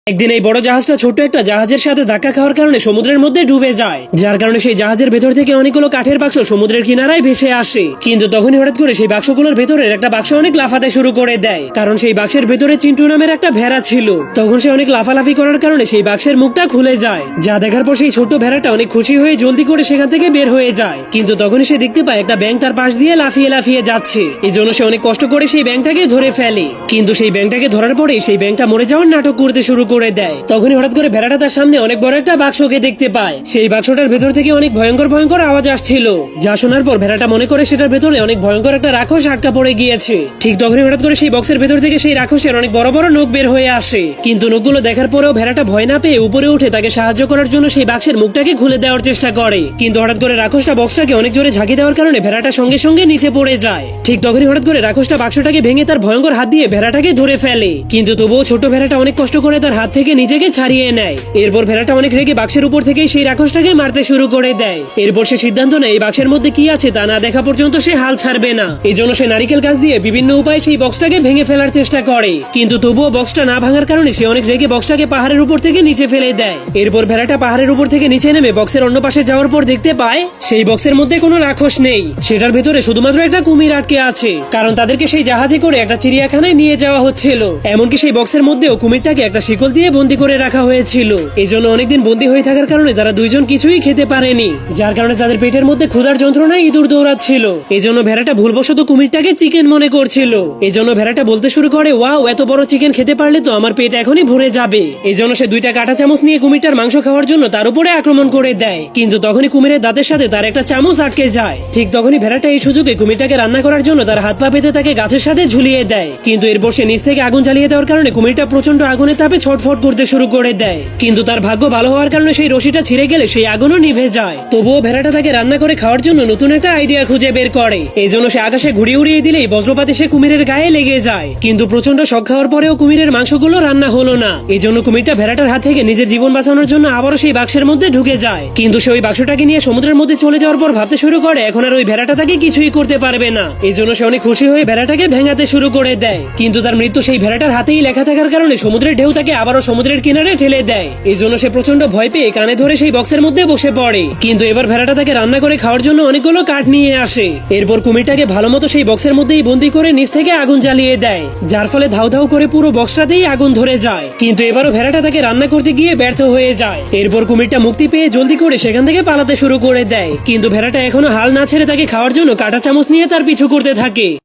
একদিন এই বড় জাহাজটা ছোট্ট একটা জাহাজের সাথে ধাক্কা খাওয়ার কারণে সমুদ্রের মধ্যে ডুবে যায়, যার কারণে সেই জাহাজের ভেতর থেকে অনেকগুলো কাঠের বাক্স সমুদ্রের কিনারায় ভেসে আসে। কিন্তু তখনই হঠাৎ করে সেই বাক্সগুলোর ভেতরের একটা বাক্স অনেক লাফাতে শুরু করে দেয়, কারণ সেই বাক্সের ভেতরে চিন্টু নামের একটা ভেড়া ছিল। তখন সে অনেক লাফালাফি করার কারণে সেই বাক্সের মুখটা খুলে যায়, যা দেখার পর সেই ছোট্ট ভেড়াটা অনেক খুশি হয়ে জলদি করে সেখান থেকে বের হয়ে যায়। কিন্তু তখনই সে দেখতে পায় একটা ব্যাঙ তার পাশ দিয়ে লাফিয়ে লাফিয়ে যাচ্ছে। এই জন্য সে অনেক কষ্ট করে সেই ব্যাঙটাকে ধরে ফেলে, কিন্তু সেই ব্যাঙটাকে ধরার পরে সেই ব্যাঙটা মরে যাওয়ার নাটক করতে শুরু করে দেয়। তখনই হঠাৎ করে ভেড়াটা তার সামনে অনেক বড় একটা বাক্সকে দেখতে পায়। সেই বাক্সটার ভেতর থেকে অনেক ভয়ঙ্কর ভয়ঙ্কর আওয়াজ আসছিল, যা শোনার পর ভেড়াটা মনে করে সেটার ভেতরে অনেক ভয়ঙ্কর একটা রাক্ষস আটকা পড়ে গিয়েছে। ঠিক তখনই হঠাৎ করে সেই বক্সের ভেতর থেকে সেই রাক্ষসের অনেক বড় বড় নখ বের হয়ে আসে। কিন্তু নখগুলো দেখার পরেও ভেড়াটা ভয় না পেয়ে উপরে উঠে তাকে সাহায্য করার জন্য সেই বাক্সের মুখটাকে খুলে দেওয়ার চেষ্টা করে। কিন্তু হঠাৎ করে রাক্ষসটা বক্সটাকে অনেক জোরে ঝাঁকি দেওয়ার কারণে ভেড়াটা সঙ্গে সঙ্গে নিচে পড়ে যায়। ঠিক তখনই হঠাৎ করে রাক্ষসটা বাক্সটাকে ভেঙে তার ভয়ঙ্কর হাত দিয়ে ভেড়াটাকে ধরে ফেলে। কিন্তু তবুও ছোট ভেড়াটা অনেক কষ্ট করে তার হাত থেকে নিজেকে ছাড়িয়ে নেয়। এরপর ভেড়াটা অনেক রেগে বাক্সের উপর থেকে সেই রাক্ষসটাকে মারতে শুরু করে দেয়। এরপর সে সিদ্ধান্ত নেয় এই বাক্সের মধ্যে কি আছে তা না দেখা পর্যন্ত সে হাল ছাড়বে না। এই জন্য সে নারিকেল গাছ দিয়ে বিভিন্ন উপায়ে সেই বক্সটাকে ভেঙে ফেলার চেষ্টা করে। কিন্তু তবুও বক্সটা না ভাঙার কারণে সে অনেক রেগে বক্সটাকে পাহাড়ের উপর থেকে নিচে ফেলে দেয়। এরপর ভেড়াটা পাহাড়ের উপর থেকে নিচে নেমে বক্সের অন্য পাশে যাওয়ার পর দেখতে পায় সেই বক্সের মধ্যে কোনো রাক্ষস নেই, সেটার ভেতরে শুধুমাত্র একটা কুমির আটকে আছে, কারণ তাদেরকে সেই জাহাজে করে একটা চিড়িয়াখানায় নিয়ে যাওয়া হচ্ছিল। এমনকি সেই বক্সের মধ্যেও কুমিরটাকে একটা শিকল দিয়ে বন্দী করে রাখা হয়েছিল। এই জন্য অনেকদিন বন্দী হয়ে থাকার কারণে তারা দুইজন কিছুই খেতে পারেনি, যার কারণে তাদের পেটের মধ্যে ক্ষুধার যন্ত্রণায় ইঁদুর দৌড়াচ্ছিল। এই জন্য ভেড়াটা ভুলবশত কুমিরটাকে চিকেন মনে করছিল। এই জন্য ভেড়াটা বলতে শুরু করে, ওয়াও, এত বড় চিকেন খেতে পারলে তো আমার পেট এখনই ভরে যাবে। এই জন্য সে দুইটা কাঁটা চামচ নিয়ে কুমিরটার মাংস খাওয়ার জন্য তার উপরে আক্রমণ করে দেয়। কিন্তু তখনই কুমিরের দাঁতের সাথে তার একটা চামচ আটকে যায়। ঠিক তখনই ভেড়াটা এই সুযোগে কুমিরটাকে রান্না করার জন্য তার হাত পা পেতে তাকে গাছের সাথে ঝুলিয়ে দেয়। কিন্তু এরপর সে নিচ থেকে আগুন জ্বালিয়ে দেওয়ার কারণে কুমিরটা প্রচন্ড আগুনের তাপে ছটফট করতে শুরু করে দেয়। কিন্তু তার ভাগ্য ভালো হওয়ার কারণে সেই রশিটা ছিঁড়ে গেলে সেই আগুনও নিভে যায়। তবুও ভেড়াটা তাকে রান্না করে খাওয়ার জন্য নতুন একটা আইডিয়া খুঁজে বের করে। এই জন্য সে আকাশে ঘুড়ি উড়িয়ে দিলেই বজ্রপাতে সে কুমিরের গায়ে লেগে যায়। কিন্তু প্রচন্ড শক খাওয়ার পরেও কুমিরের মাংসগুলো রান্না হলো না। এই জন্য কুমিরটা ভেড়াটার হাত থেকে নিজের জীবন বাঁচানোর জন্য আবারও সেই বাক্সের মধ্যে ঢুকে যায়। কিন্তু সে ওই বাক্সটাকে নিয়ে সমুদ্রের মধ্যে চলে যাওয়ার পর ভাবতে শুরু করে এখন আর ওই ভেড়াটা তাকে কিছুই করতে পারবে না। এই জন্য সে অনেক খুশি হয়ে ভেড়াটাকে ভেঙাতে শুরু করে দেয়। কিন্তু তার মৃত্যু সেই ভেড়াটার হাতেই লেখা থাকার কারণে সমুদ্রের ঢেউ তাকে আবারও সমুদ্রের কিনারে ঠেলে দেয়। এই জন্য সে প্রচন্ড ভয় পেয়ে কানে ধরে সেই বক্সের মধ্যে বসে পড়ে। কিন্তু এবার ভেড়াটা তাকে রান্না করে খাওয়ার জন্য অনেকগুলো কাঠ নিয়ে আসে। এরপর কুমিরটাকে ভালো মতো সেই বক্সের মধ্যেই বন্দি করে নিচ থেকে আগুন জ্বালিয়ে দেয়, যার ফলে ধাউ ধাউ করে পুরো বক্সটাতেই আগুন ধরে যায়। কিন্তু এবারও ভেড়াটা তাকে রান্না করতে গিয়ে ব্যর্থ হয়ে যায়। এরপর কুমিরটা মুক্তি পেয়ে জলদি করে সেখান থেকে পালাতে শুরু করে দেয়। কিন্তু ভেড়াটা এখনো হাল না ছেড়ে তাকে খাওয়ার জন্য কাঁটা চামচ নিয়ে তার পিছু করতে থাকে।